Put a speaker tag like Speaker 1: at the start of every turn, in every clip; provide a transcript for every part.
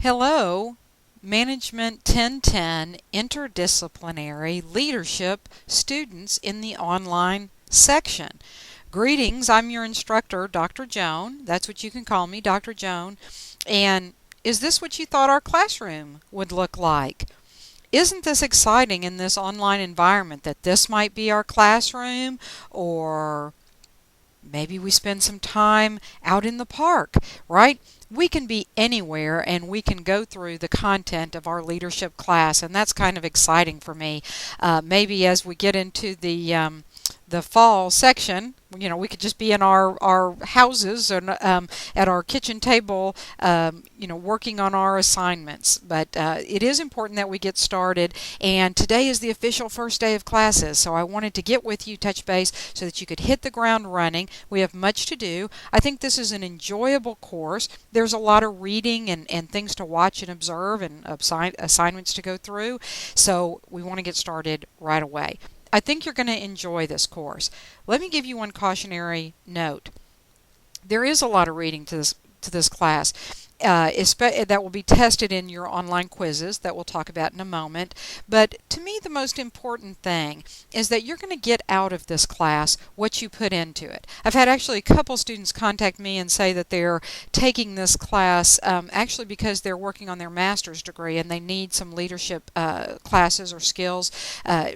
Speaker 1: Hello, Management 1010 Interdisciplinary Leadership students in the online section. Greetings, I'm your instructor, Dr. Joan. That's what you can call me, Dr. Joan. And is this what you thought our classroom would look like? Isn't this exciting in this online environment that this might be our classroom, or maybe we spend some time out in the park, right? We can be anywhere and we can go through the content of our leadership class, and that's kind of exciting for me. Maybe as we get into the fall section, we could just be in our houses and at our kitchen table, working on our assignments. But it is important that we get started, and today is the official first day of classes, so I wanted to get with you, touch base, so that you could hit the ground running. We have much to do. I think this is an enjoyable course. There's a lot of reading and things to watch and observe and assignments to go through, so we want to get started right away. I think you're going to enjoy this course. Let me give you one cautionary note. There is a lot of reading to this class. That will be tested in your online quizzes that we'll talk about in a moment. But to me, the most important thing is that you're going to get out of this class what you put into it. I've had actually a couple students contact me and say that they're taking this class actually because they're working on their master's degree and they need some leadership classes or skills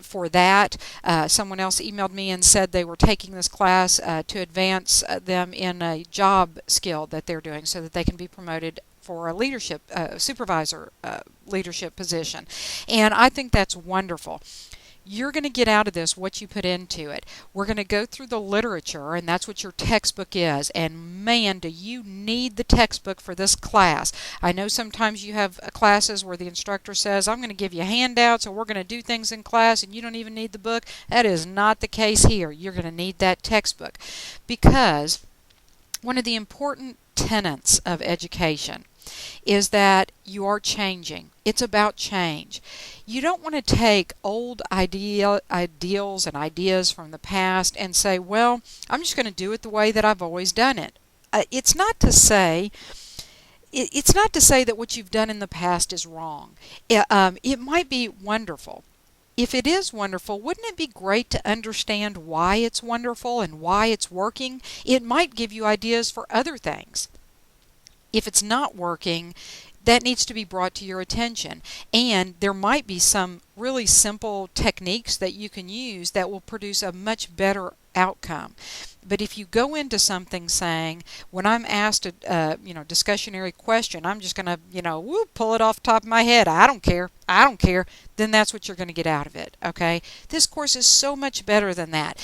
Speaker 1: for that. Someone else emailed me and said they were taking this class to advance them in a job skill that they're doing so that they can be promoted for a leadership supervisor leadership position. And I think that's wonderful. You're going to get out of this what you put into it. We're going to go through the literature, and that's what your textbook is. And man, do you need the textbook for this class. I know sometimes you have classes where the instructor says, I'm going to give you handouts, or we're going to do things in class, and you don't even need the book. That is not the case here. You're going to need that textbook, because one of the important tenets of education is that you are changing. It's about change. You don't want to take old ideals and ideas from the past and say, well, I'm just going to do it the way that I've always done it. It's not to say that what you've done in the past is wrong. It might be wonderful. If it is wonderful, wouldn't it be great to understand why it's wonderful and why it's working? It might give you ideas for other things. If it's not working, that needs to be brought to your attention. And there might be some really simple techniques that you can use that will produce a much better outcome. But if you go into something saying, when I'm asked a discussionary question, I'm just going to pull it off the top of my head. I don't care. Then that's what you're going to get out of it. Okay? This course is so much better than that.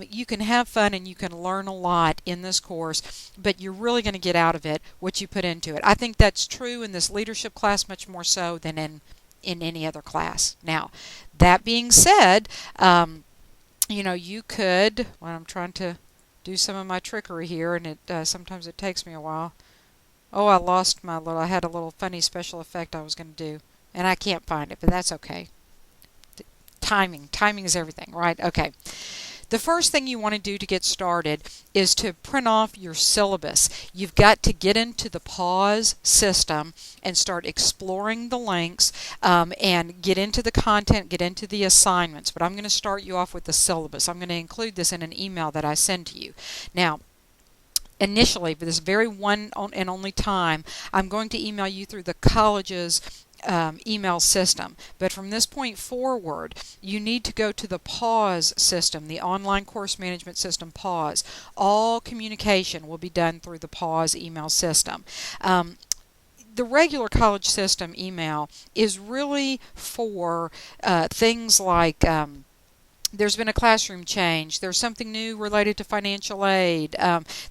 Speaker 1: You can have fun and you can learn a lot in this course, but you're really going to get out of it what you put into it. I think that's true in this leadership class much more so than in any other class. Now, that being said, you could, when I'm trying to do some of my trickery here, and sometimes it takes me a while. Oh, I had a little funny special effect I was going to do, and I can't find it, but that's okay. Timing is everything, right? Okay. The first thing you want to do to get started is to print off your syllabus. You've got to get into the pause system and start exploring the links and get into the content, get into the assignments. But I'm going to start you off with the syllabus. I'm going to include this in an email that I send to you. Now, initially, for this very one and only time, I'm going to email you through the college's email system. But from this point forward, you need to go to the PAUSE system, the online course management system, PAUSE. All communication will be done through the PAUSE email system. The regular college system email is really for things like there's been a classroom change, there's something new related to financial aid,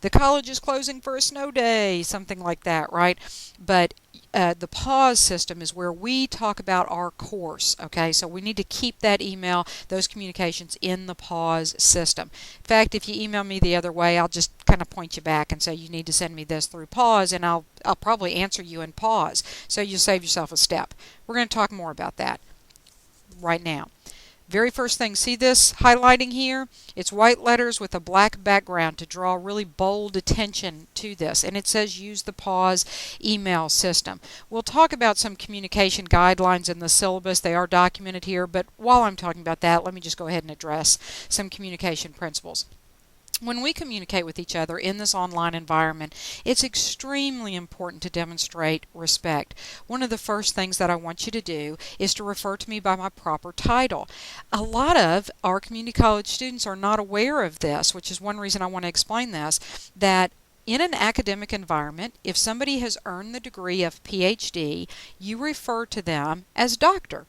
Speaker 1: the college is closing for a snow day, something like that, right? But the pause system is where we talk about our course, okay? So we need to keep that email, those communications in the pause system. In fact, if you email me the other way, I'll just kind of point you back and say you need to send me this through pause, and I'll probably answer you in pause. So you'll save yourself a step. We're going to talk more about that right now. Very first thing, see this highlighting here? It's white letters with a black background to draw really bold attention to this. And it says use the pause email system. We'll talk about some communication guidelines in the syllabus. They are documented here, but while I'm talking about that, let me just go ahead and address some communication principles. When we communicate with each other in this online environment, it's extremely important to demonstrate respect. One of the first things that I want you to do is to refer to me by my proper title. A lot of our community college students are not aware of this, which is one reason I want to explain this, that in an academic environment, if somebody has earned the degree of PhD, you refer to them as doctor.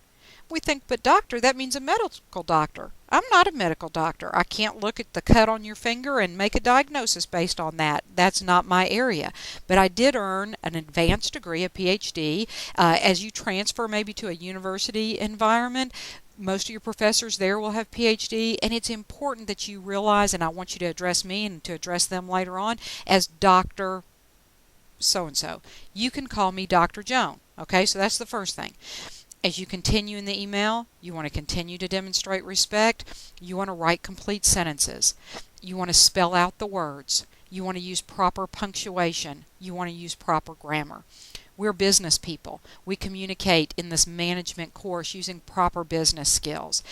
Speaker 1: We think, but doctor, that means a medical doctor. I'm not a medical doctor. I can't look at the cut on your finger and make a diagnosis based on that. That's not my area. But I did earn an advanced degree, a PhD. As you transfer maybe to a university environment, most of your professors there will have PhD, and it's important that you realize, and I want you to address me and to address them later on, as Dr. So-and-so. You can call me Dr. Joan. Okay, so that's the first thing. As you continue in the email, you want to continue to demonstrate respect. You want to write complete sentences. You want to spell out the words. You want to use proper punctuation. You want to use proper grammar. We're business people. We communicate in this management course using proper business skills.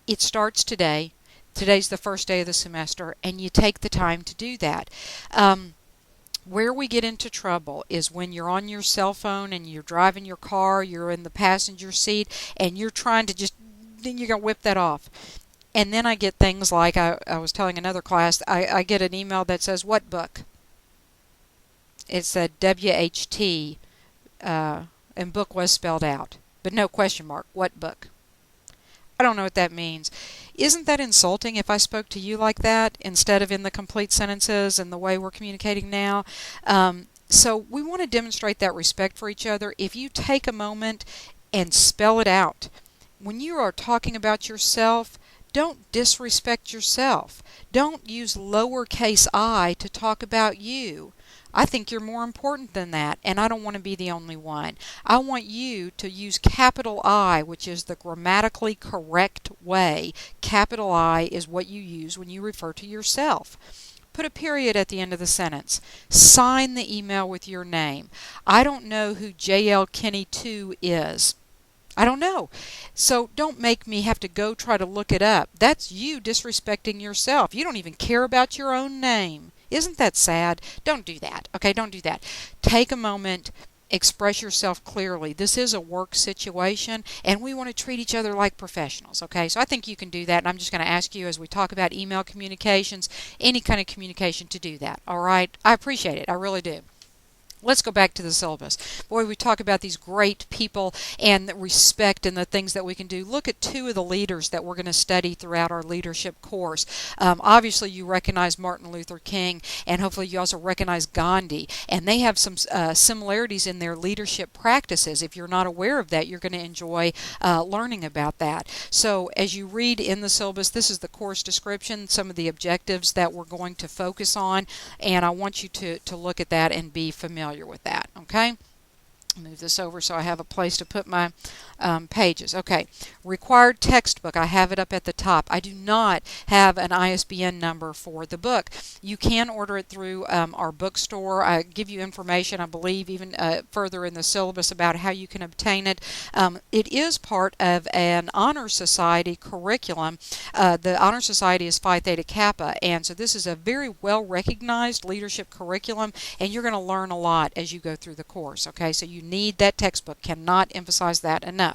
Speaker 1: It starts today. Today's the first day of the semester, and you take the time to do that. Where we get into trouble is when you're on your cell phone and you're driving your car, you're in the passenger seat, and you're trying to then you're going to whip that off. And then I get things like, I was telling another class, I get an email that says, what book? It's a WHT, and book was spelled out, but no question mark, what book? I don't know what that means. Isn't that insulting if I spoke to you like that instead of in the complete sentences and the way we're communicating now? So we want to demonstrate that respect for each other. If you take a moment and spell it out, when you are talking about yourself, don't disrespect yourself. Don't use lowercase I to talk about you. I think you're more important than that, and I don't want to be the only one. I want you to use capital I, which is the grammatically correct way. Capital I is what you use when you refer to yourself. Put a period at the end of the sentence. Sign the email with your name. I don't know who J.L. Kinney 2 is. I don't know. So don't make me have to go try to look it up. That's you disrespecting yourself. You don't even care about your own name. Isn't that sad? Don't do that. Okay, don't do that. Take a moment, express yourself clearly. This is a work situation, and we want to treat each other like professionals. Okay, so I think you can do that, and I'm just going to ask you as we talk about email communications, any kind of communication, to do that. All right? I appreciate it. I really do. Let's go back to the syllabus. Boy, we talk about these great people and the respect and the things that we can do. Look at two of the leaders that we're going to study throughout our leadership course. Obviously, you recognize Martin Luther King, and hopefully you also recognize Gandhi. And they have some similarities in their leadership practices. If you're not aware of that, you're going to enjoy learning about that. So as you read in the syllabus, this is the course description, some of the objectives that we're going to focus on, and I want you to look at that and be familiar with that. Okay, move this over so I have a place to put my pages. Okay, required textbook. I have it up at the top. I do not have an ISBN number for the book. You can order it through our bookstore. I give you information, I believe, even further in the syllabus about how you can obtain it. It is part of an Honor Society curriculum. The Honor Society is Phi Theta Kappa, and so this is a very well-recognized leadership curriculum, and you're going to learn a lot as you go through the course. Okay, so you need that textbook. Cannot emphasize that enough.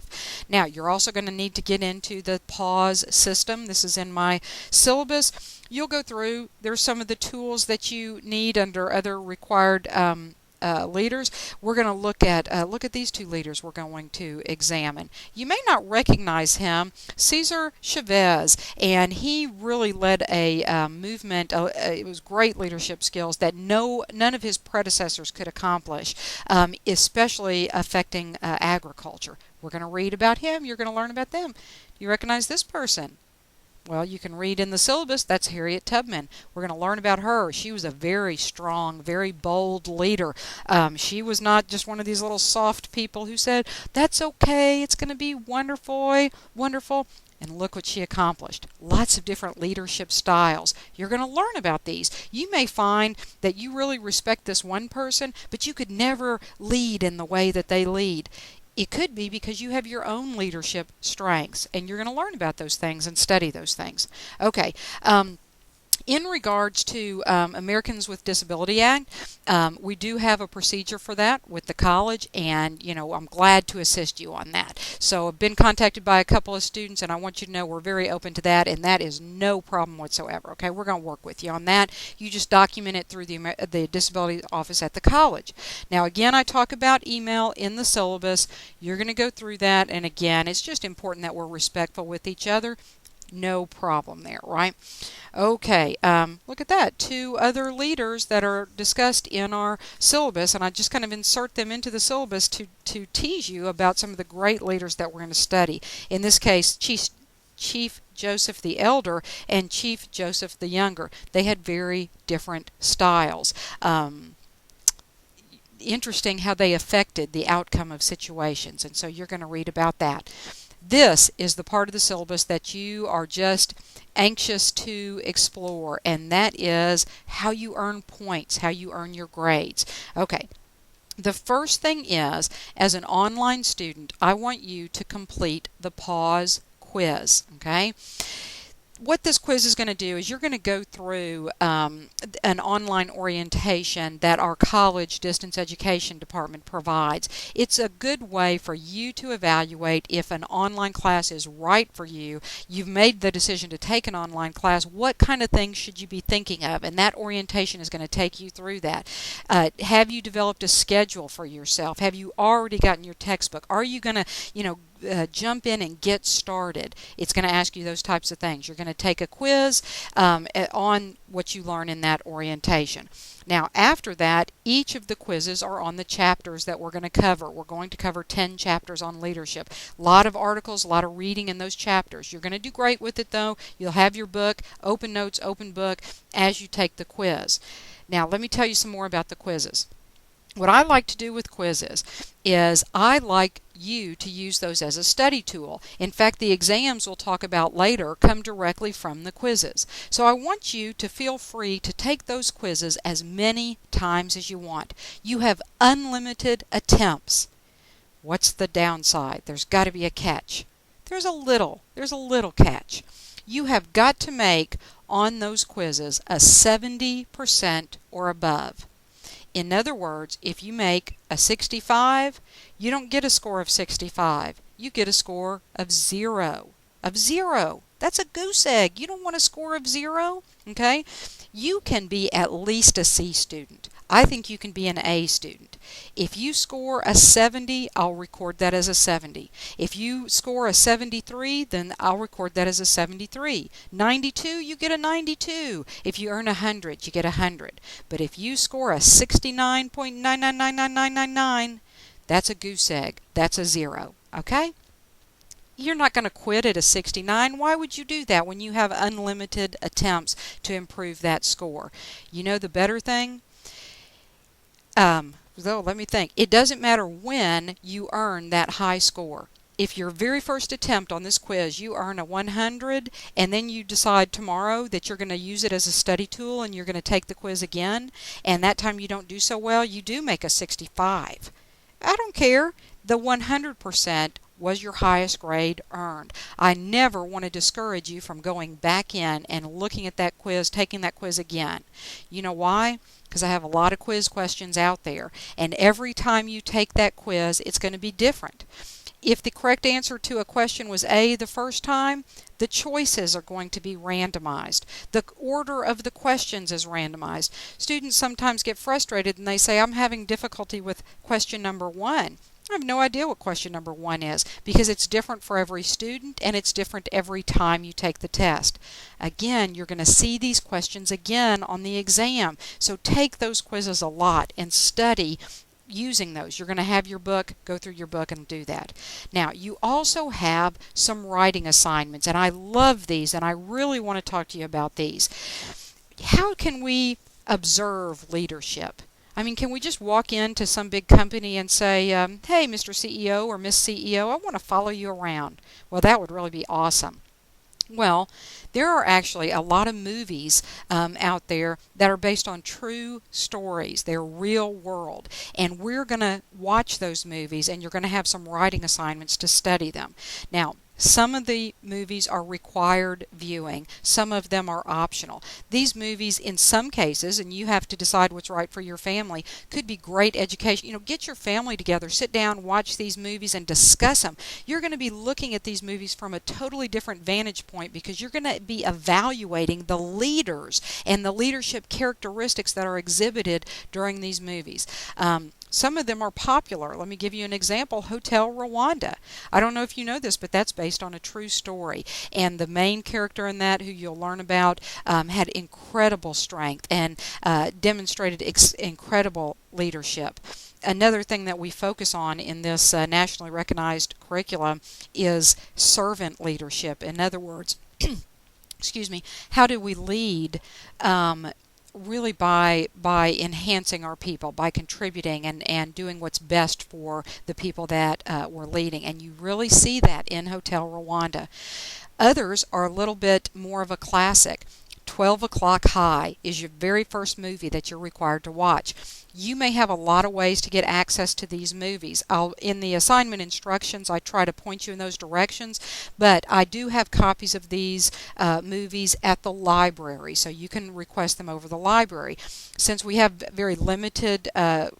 Speaker 1: Now, you're also going to need to get into the pause system. This is in my syllabus. You'll go through. There's some of the tools that you need under other required leaders. We're going to look at these two leaders we're going to examine. You may not recognize him, Cesar Chavez, and he really led a movement. It was great leadership skills that none of his predecessors could accomplish, especially affecting agriculture. We're going to read about him. You're going to learn about them. Do you recognize this person? Well, you can read in the syllabus, that's Harriet Tubman. We're going to learn about her. She was a very strong, very bold leader. She was not just one of these little soft people who said, that's okay, it's going to be wonderful, wonderful. And look what she accomplished. Lots of different leadership styles. You're going to learn about these. You may find that you really respect this one person, but you could never lead in the way that they lead. It could be because you have your own leadership strengths, and you're going to learn about those things and study those things. Okay. In regards to Americans with Disability Act, we do have a procedure for that with the college, and I'm glad to assist you on that. So I've been contacted by a couple of students, and I want you to know we're very open to that, and that is no problem whatsoever. Okay, we're going to work with you on that. You just document it through the disability office at the college. Now again, I talk about email in the syllabus. You're going to go through that, and again, it's just important that we're respectful with each other. No problem there, right? Okay, look at that. 2 other leaders that are discussed in our syllabus, and I just kind of insert them into the syllabus to tease you about some of the great leaders that we're going to study. In this case, Chief Joseph the Elder and Chief Joseph the Younger. They had very different styles. Interesting how they affected the outcome of situations, and so you're going to read about that. This is the part of the syllabus that you are just anxious to explore, and that is how you earn points, how you earn your grades. Okay, the first thing is, as an online student, I want you to complete the pause quiz, okay? What this quiz is going to do is you're going to go through an online orientation that our college distance education department provides. It's a good way for you to evaluate if an online class is right for you. You've made the decision to take an online class. What kind of things should you be thinking of? And that orientation is going to take you through that. Have you developed a schedule for yourself? Have you already gotten your textbook? Are you going to, jump in and get started? It's going to ask you those types of things. You're going to take a quiz on what you learn in that orientation. Now, after that, each of the quizzes are on the chapters that we're going to cover. We're going to cover 10 chapters on leadership. A lot of articles, a lot of reading in those chapters. You're going to do great with it, though. You'll have your book, open notes, open book, as you take the quiz. Now, let me tell you some more about the quizzes. What I like to do with quizzes is I like you to use those as a study tool. In fact, the exams we'll talk about later come directly from the quizzes. So I want you to feel free to take those quizzes as many times as you want. You have unlimited attempts. What's the downside? There's got to be a catch. There's a little catch. You have got to make on those quizzes a 70% or above. In other words, if you make a 65, you don't get a score of 65. You get a score of 0. Of 0. That's a goose egg. You don't want a score of 0, okay? You can be at least a C student. I think you can be an A student. If you score a 70, I'll record that as a 70. If you score a 73, then I'll record that as a 73. 92, you get a 92. If you earn 100, you get 100. But if you score a 69.9999999, that's a goose egg. That's a 0. Okay? You're not going to quit at a 69. Why would you do that when you have unlimited attempts to improve that score? You know the better thing? Let me think. It doesn't matter when you earn that high score. If your very first attempt on this quiz you earn a 100 and then you decide tomorrow that you're going to use it as a study tool and you're going to take the quiz again, and that time you don't do so well, you do make a 65. I don't care. The 100% was your highest grade earned. I never want to discourage you from going back in and looking at that quiz, taking that quiz again. You know why? Because I have a lot of quiz questions out there, and every time you take that quiz, it's going to be different. If the correct answer to a question was A the first time, the choices are going to be randomized. The order of the questions is randomized. Students sometimes get frustrated and they say, I'm having difficulty with question number 1. I have no idea what question number 1 is because it's different for every student and it's different every time you take the test. Again, you're going to see these questions again on the exam. So take those quizzes a lot and study using those. You're going to have your book, go through your book and do that. Now, you also have some writing assignments, and I love these, and I really want to talk to you about these. How can we observe leadership? I mean, can we just walk into some big company and say, hey, Mr. CEO or Miss CEO, I want to follow you around? Well, that would really be awesome. Well, there are actually a lot of movies out there that are based on true stories. They're real world. And we're going to watch those movies, and you're going to have some writing assignments to study them. Now, some of the movies are required viewing. Some of them are optional. These movies, in some cases, and you have to decide what's right for your family, could be great education. Get your family together, sit down, watch these movies, and discuss them. You're going to be looking at these movies from a totally different vantage point because you're going to be evaluating the leaders and the leadership characteristics that are exhibited during these movies. Some of them are popular. Let me give you an example. Hotel Rwanda. I don't know if you know this, but that's based on a true story. And the main character in that, who you'll learn about, had incredible strength and demonstrated incredible leadership. Another thing that we focus on in this nationally recognized curriculum is servant leadership. In other words, excuse me, how do we lead really by enhancing our people, by contributing and doing what's best for the people that we're leading. And you really see that in Hotel Rwanda. Others are a little bit more of a classic. 12 O'Clock High is your very first movie that you're required to watch. You may have a lot of ways to get access to these movies. In the assignment instructions, I try to point you in those directions, but I do have copies of these movies at the library, so you can request them over the library. Since we have very limited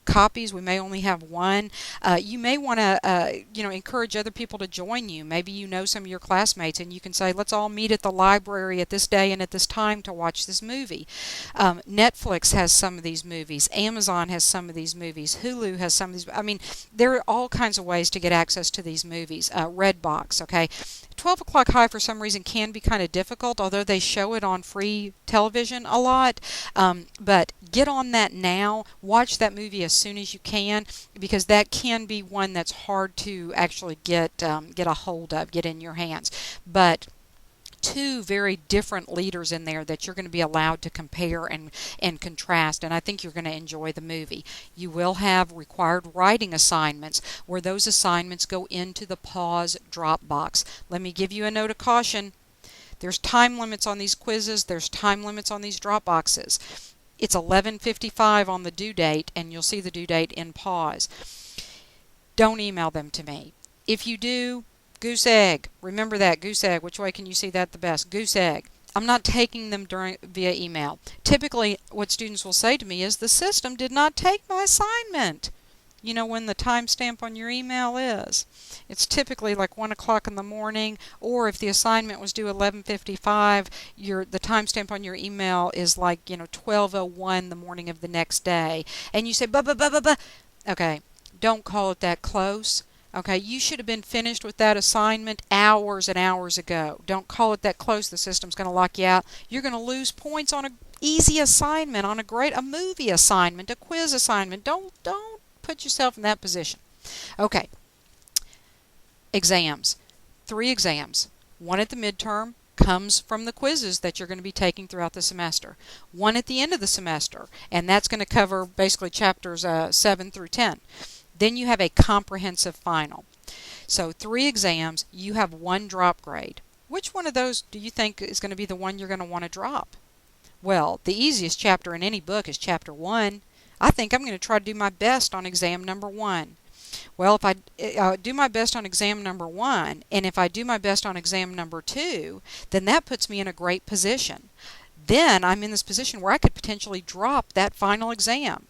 Speaker 1: copies, we may only have one. You may want to encourage other people to join you. Maybe you know some of your classmates, and you can say, let's all meet at the library at this day and at this time to watch this movie. Netflix has some of these movies. Amazon has some of these movies. Hulu has some of these. I mean, there are all kinds of ways to get access to these movies. Redbox, okay? 12 O'Clock High, for some reason, can be kind of difficult, although they show it on free television a lot. But get on that now. Watch that movie as soon as you can, because that can be one that's hard to actually get a hold of, get in your hands. But two very different leaders in there that you're going to be allowed to compare and contrast, and I think you're going to enjoy the movie. You will have required writing assignments where those assignments go into the Pause Dropbox. Let me give you a note of caution. There's time limits on these quizzes. There's time limits on these Dropboxes. It's 11:55 on the due date, and you'll see the due date in Pause. Don't email them to me. If you do, goose egg. Remember that, goose egg. Which way can you see that the best? Goose egg. I'm not taking them via email. Typically, what students will say to me is, the system did not take my assignment. You know when the timestamp on your email is. It's typically like 1 o'clock in the morning, or if the assignment was due 11:55, the timestamp on your email is like 12:01 the morning of the next day. And you say, okay, don't call it that close. Okay, you should have been finished with that assignment hours and hours ago. Don't call it that close. The system's going to lock you out. You're going to lose points on an easy assignment, on a movie assignment, a quiz assignment. Don't put yourself in that position. Okay, exams. 3 exams. One at the midterm comes from the quizzes that you're going to be taking throughout the semester. One at the end of the semester, and that's going to cover basically chapters 7 through 10. Then you have a comprehensive final. So 3 exams, you have 1 drop grade. Which one of those do you think is going to be the one you're going to want to drop? Well, the easiest chapter in any book is chapter 1. I think I'm going to try to do my best on exam number 1. Well, if I do my best on exam number 1, and if I do my best on exam number 2, then that puts me in a great position. Then I'm in this position where I could potentially drop that final exam,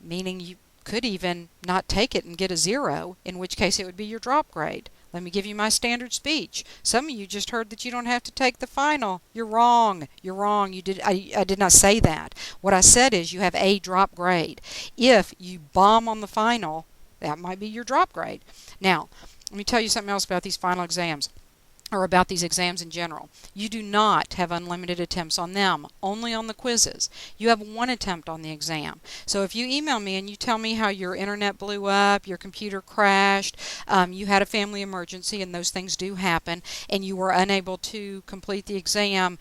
Speaker 1: meaning you could even not take it and get a 0, in which case it would be your drop grade. Let me give you my standard speech. Some of you just heard that you don't have to take the final. You're wrong. You're wrong. I did not say that. What I said is you have a drop grade. If you bomb on the final, that might be your drop grade. Now, let me tell you something else about these final exams, or about these exams in general. You do not have unlimited attempts on them, only on the quizzes. You have 1 attempt on the exam. So if you email me and you tell me how your internet blew up, your computer crashed, you had a family emergency, and those things do happen, and you were unable to complete the exam,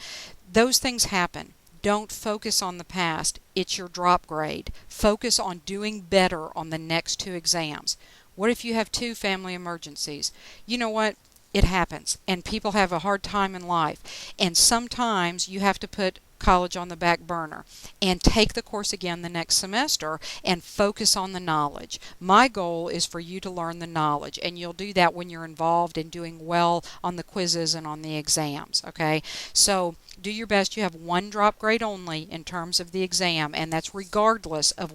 Speaker 1: those things happen. Don't focus on the past. It's your drop grade. Focus on doing better on the next 2 exams. What if you have 2 family emergencies? You know what? It happens, and people have a hard time in life, and sometimes you have to put college on the back burner and take the course again the next semester and focus on the knowledge. My goal is for you to learn the knowledge, and you'll do that when you're involved in doing well on the quizzes and on the exams, okay? So do your best. You have one drop grade only in terms of the exam, and that's regardless of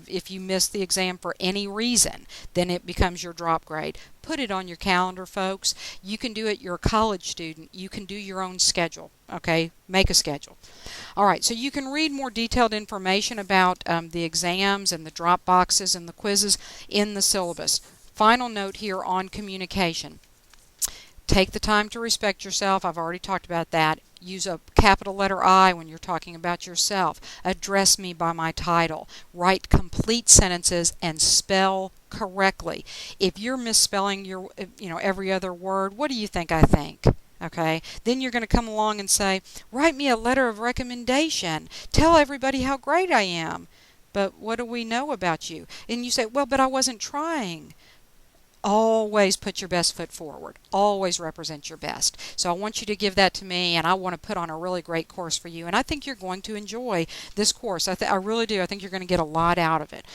Speaker 1: if you miss the exam for any reason, then it becomes your drop grade. Put it on your calendar, folks. You can do it. You're a college student. You can do your own schedule, okay? Make a schedule. All right, so you can read more detailed information about the exams and the drop boxes and the quizzes in the syllabus. Final note here on communication. Take the time to respect yourself. I've already talked about that. Use a capital letter I when you're talking about yourself. Address me by my title. Write complete sentences and spell correctly. If you're misspelling your, every other word, what do you think I think? Okay, then you're going to come along and say, write me a letter of recommendation. Tell everybody how great I am. But what do we know about you? And you say, well, but I wasn't trying. Always put your best foot forward. Always represent your best. So I want you to give that to me, and I want to put on a really great course for you. And I think you're going to enjoy this course. I really do. I think you're going to get a lot out of it.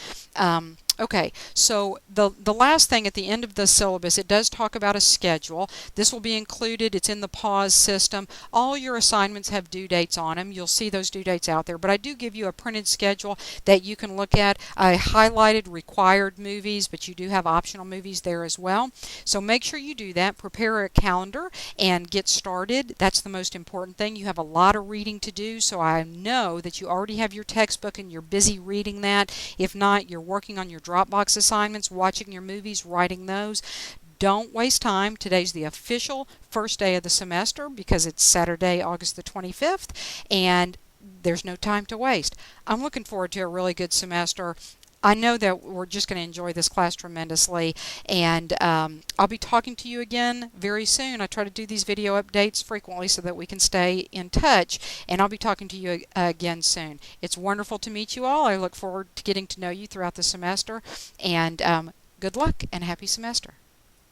Speaker 1: Okay, so the last thing at the end of the syllabus, it does talk about a schedule. This will be included. It's in the pause system. All your assignments have due dates on them. You'll see those due dates out there. But I do give you a printed schedule that you can look at. I highlighted required movies, but you do have optional movies there as well. So make sure you do that. Prepare a calendar and get started. That's the most important thing. You have a lot of reading to do, so I know that you already have your textbook and you're busy reading that. If not, you're working on your Dropbox assignments, watching your movies, writing those. Don't waste time. Today's the official first day of the semester because it's Saturday, August the 25th, and there's no time to waste. I'm looking forward to a really good semester. I know that we're just going to enjoy this class tremendously, and I'll be talking to you again very soon. I try to do these video updates frequently so that we can stay in touch, and I'll be talking to you again soon. It's wonderful to meet you all. I look forward to getting to know you throughout the semester, and good luck and happy semester.